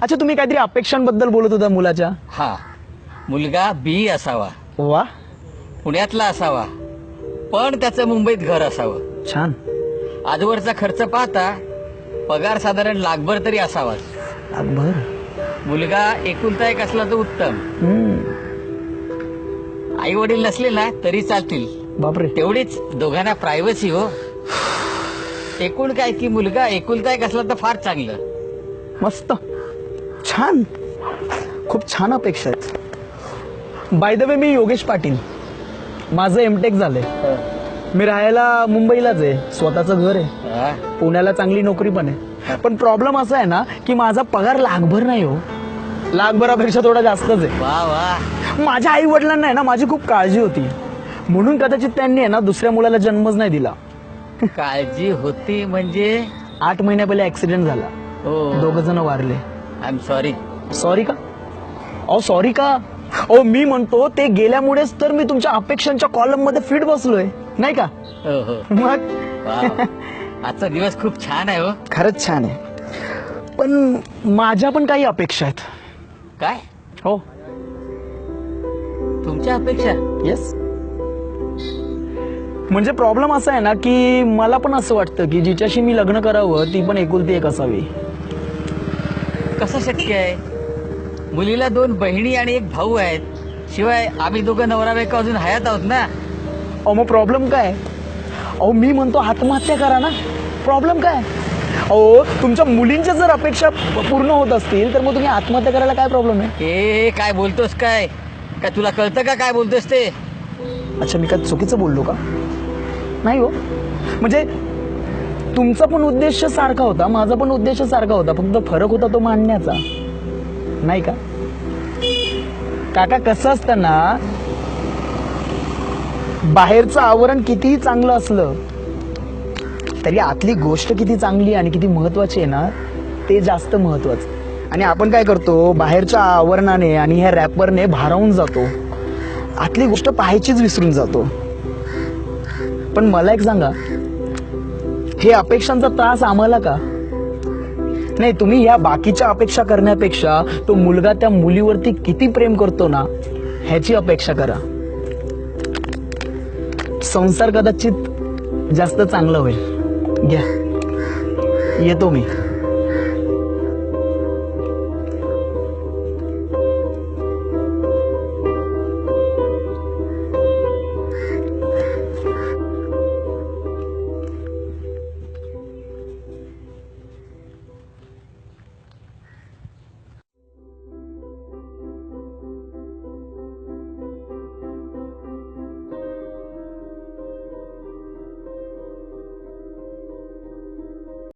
अच्छा, तुम्ही काहीतरी अपेक्षांबद्दल बोलत होता मुलाच्या. हा, मुलगा बी असावा, वा, पुण्यातला असावा, पण त्याचं मुंबईत घर असावं. छान. आजवरचा खर्च पाहता पगार साधारण लाखभर तरी असावा. अकबर. मुलगा एकुलता एक असला तर उत्तम. आई वडील नसले ना तरी चालतील, बापरे. तेवढीच दोघांना प्रायव्हसी हो. एकूण काय की मुलगा एकुलता एक असला तर फार चांगलं. मस्त, छान, खूप छान अपेक्षा आहेत. बाय द वे, मी योगेश पाटील. माझं एमटेक झालंय. मी राहायला मुंबईलाच आहे. स्वतःचं घर आहे. हा? पुण्याला चांगली नोकरी पण आहे. पण प्रॉब्लेम असा आहे ना की माझा पगार लाखभर नाही हो. लाखभरापेक्षा थोडा जास्तच आहे. वा वा. माझ्या आई वडिलांना आहे ना माझी खूप काळजी होती, म्हणून कदाचित त्यांनी आहे ना दुसऱ्या मुलाला जन्मच नाही दिला. काळजी होती म्हणजे? 8 महिन्या पहिले ऍक्सिडेंट झाला. हो. 2 जण वारले. I am sorry. सॉरी का? अहो सॉरी का? अहो मी म्हणतो ते गेल्यामुळेच तर मी तुमच्या अपेक्षांच्या कॉलम मध्ये फिट बसलोय, नाही का? हो हो. मग वा वा. आजचा दिवस खूप छान आहे हो. खरंच छान आहे. पण माझ्या पण काही अपेक्षा आहेत. काय हो. तुमच्या अपेक्षा? येस. म्हणजे प्रॉब्लेम असा आहे ना की मला पण असं वाटतं की जिच्याशी मी लग्न करावं ती पण एकुलती एक असावी. कसं शक्य आहे? मुलीला 2 बहिणी आणि 1 भाऊ आहेत. शिवाय आम्ही दोघं नवरा बायको अजून हयात आहोत ना. अहो मग प्रॉब्लेम काय? अहो मी म्हणतो आत्महत्या करा ना. प्रॉब्लेम काय? अहो तुमच्या मुलींच्या जर अपेक्षा पूर्ण होत असतील तर मग तुम्ही आत्महत्या करायला काय प्रॉब्लेम आहे? ए काय बोलतोस? काय काय तुला कळतं का काय बोलतोस ते? अच्छा, मी काय चुकीचं बोललो का? नाही हो. म्हणजे तुमचा पण उद्देश सारखा होता, माझा पण उद्देश सारखा होता, फक्त फरक होता तो मांडण्याचा, नाही का? काका, कसं असतं ना, बाहेरचं आवरण कितीही चांगलं असलं तरी आतली गोष्ट किती चांगली आणि किती महत्वाची आहे ना ते जास्त महत्वाचं. आणि आपण काय करतो, बाहेरच्या आवरणाने आणि ह्या रॅपरने भारावून जातो, आतली गोष्ट पाहायचीच विसरून जातो. पण मला एक सांगा, हे अपेक्षांचा त्रास आम्हाला का? नाही, तुम्ही ह्या बाकीच्या अपेक्षा करण्यापेक्षा तो मुलगा त्या मुलीवरती किती प्रेम करतो ना ह्याची अपेक्षा करा. संसार कदाचित जास्त चांगला होईल. घ्या, येतो मी.